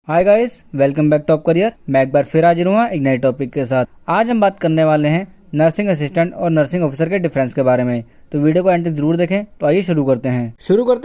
Hi guys, welcome back top career. मैं एक बार फिर हाजिर हुआ एक नए टॉपिक के साथ। आज हम बात करने वाले हैं नर्सिंग असिस्टेंट और नर्सिंग ऑफिसर के डिफरेंस के बारे में। तो वीडियो को एंड तक जरूर देखें। तो आइए शुरू करते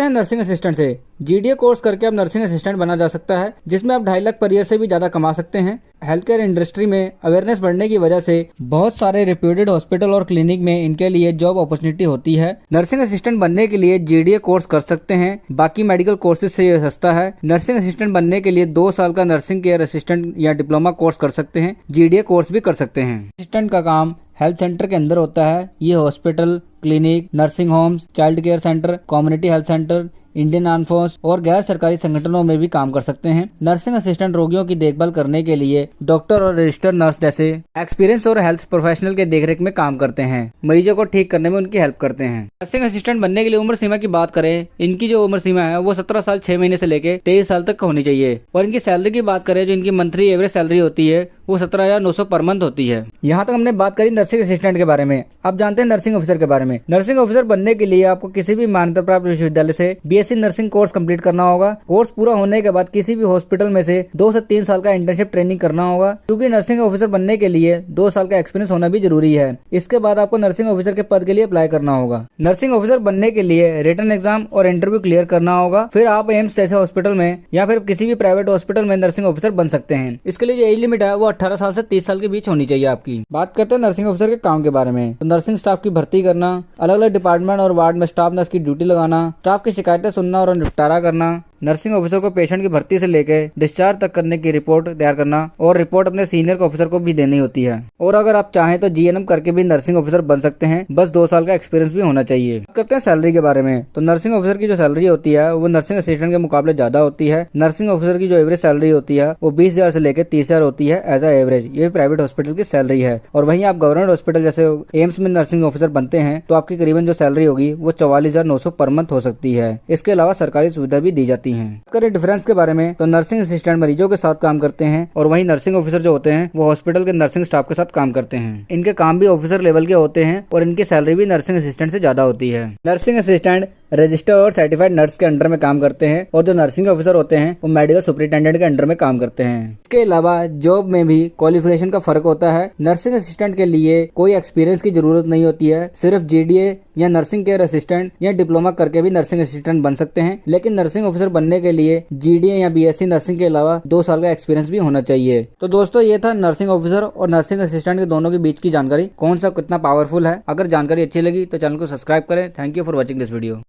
हैं नर्सिंग असिस्टेंट से। जीडीए कोर्स करके आप नर्सिंग असिस्टेंट बना जा सकता है, जिसमें आप 2.5 लाख पर ईयर से भी ज्यादा कमा सकते हैं। हेल्थ केयर इंडस्ट्री में अवेयरनेस बढ़ने की वजह से बहुत सारे रिप्यूटेड हॉस्पिटल और क्लिनिक में इनके लिए जॉब अपॉर्चुनिटी होती है। नर्सिंग असिस्टेंट बनने के लिए जीडीए कोर्स कर सकते हैं, बाकी मेडिकल कोर्सेज से ये सस्ता है। नर्सिंग असिस्टेंट बनने के लिए 2 साल का नर्सिंग केयर असिस्टेंट या डिप्लोमा कोर्स कर सकते हैं। जीडीए कोर्स भी कर सकते हैं। असिस्टेंट का काम हेल्थ सेंटर के अंदर होता है। ये hospital, clinic, nursing homes, child care centre, community health centre, Indian arm force और गैर सरकारी संगठनों में भी काम कर सकते हैं। नर्सिंग असिस्टेंट रोगियों की देखभाल करने के लिए डॉक्टर और रजिस्टर्ड नर्स जैसे एक्सपीरियंस और हेल्थ प्रोफेशनल के देखरेख में काम करते हैं। मरीजों को ठीक करने में उनकी हेल्प करते हैं। नर्सिंग असिस्टेंट बनने के लिए उम्र सीमा की बात करें, इनकी जो उम्र सीमा है वो 17 साल 6 महीने से लेकर 23 साल तक होनी चाहिए। और इनकी सैलरी की बात करें, जो इनकी मंथली एवरेज सैलरी होती है वो 17,900 पर मंथ होती है। यहाँ तक हमने बात करी नर्सिंग असिस्टेंट के बारे में। अब जानते हैं नर्सिंग ऑफिसर के बारे में। नर्सिंग ऑफिसर बनने के लिए आपको किसी भी मान्यता प्राप्त विश्वविद्यालय से बीएससी नर्सिंग कोर्स कंप्लीट करना होगा। कोर्स पूरा होने के बाद किसी भी हॉस्पिटल में से 2 से 3 साल का इंटर्नशिप ट्रेनिंग करना होगा, क्योंकि नर्सिंग ऑफिसर बनने के लिए 2 साल का एक्सपीरियंस होना भी जरूरी है। इसके बाद आपको नर्सिंग ऑफिसर के पद के लिए अप्लाई करना होगा। नर्सिंग ऑफिसर बनने के लिए रिटन एग्जाम और इंटरव्यू क्लियर करना होगा। फिर आप एम्स जैसे हॉस्पिटल में या फिर किसी भी प्राइवेट हॉस्पिटल में नर्सिंग ऑफिसर बन सकते हैं। इसके लिए जो एज लिमिट है वो 18 साल से 30 साल के बीच होनी चाहिए आपकी। बात करते हैं नर्सिंग ऑफिसर के काम के बारे में। तो नर्सिंग स्टाफ की भर्ती करना, अलग अलग डिपार्टमेंट और वार्ड में स्टाफ नर्स की ड्यूटी लगाना, स्टाफ की शिकायतें सुनना और निपटारा करना, नर्सिंग ऑफिसर को पेशेंट की भर्ती से लेकर डिस्चार्ज तक करने की रिपोर्ट तैयार करना और रिपोर्ट अपने सीनियर ऑफिसर को भी देनी होती है। और अगर आप चाहें तो जीएनएम करके भी नर्सिंग ऑफिसर बन सकते हैं, बस 2 साल का एक्सपीरियंस भी होना चाहिए। बात करते हैं सैलरी के बारे में। तो नर्सिंग ऑफिसर की जो सैलरी होती है वो नर्सिंग असिस्टेंट के मुकाबले ज्यादा होती है। नर्सिंग ऑफिसर की जो एवरेज सैलरी होती है वो 20,000 से लेकर 30,000 होती है एज ए एवरेज। ये प्राइवेट हॉस्पिटल की सैलरी है। और वहीं आप गवर्नमेंट हॉस्पिटल जैसे एम्स में नर्सिंग ऑफिसर बनते हैं तो आपकी करीबन जो सैलरी होगी वो 44,900 पर मंथ हो सकती है। इसके अलावा सरकारी सुविधा भी दी जाती है। के बारे में, तो नर्सिंग असिस्टेंट मरीजों के साथ काम करते हैं और वहीं नर्सिंग ऑफिसर जो होते हैं वो हॉस्पिटल के नर्सिंग स्टाफ के साथ काम करते हैं। इनके काम भी ऑफिसर लेवल के होते हैं और इनकी सैलरी भी नर्सिंग असिस्टेंट से ज्यादा होती है। नर्सिंग असिस्टेंट रजिस्टर और सर्टिफाइड नर्स के अंडर में काम करते हैं और जो नर्सिंग ऑफिसर होते हैं वो मेडिकल सुपरिटेंडेंट के अंडर में काम करते हैं। इसके अलावा जॉब में भी क्वालिफिकेशन का फर्क होता है। नर्सिंग असिस्टेंट के लिए कोई एक्सपीरियंस की जरूरत नहीं होती है, सिर्फ जीडीए या नर्सिंग केयर असिस्टेंट या डिप्लोमा करके भी नर्सिंग असिस्टेंट बन सकते हैं। लेकिन नर्सिंग ऑफिसर बनने के लिए जीडीए या बीएससी नर्सिंग के अलावा 2 साल का एक्सपीरियंस भी होना चाहिए। तो दोस्तों, ये था नर्सिंग ऑफिसर और नर्सिंग असिस्टेंट के दोनों के बीच की जानकारी, कौन सा कितना पावरफुल है। अगर जानकारी अच्छी लगी तो चैनल को सब्सक्राइब करें। Thank you for watching this video.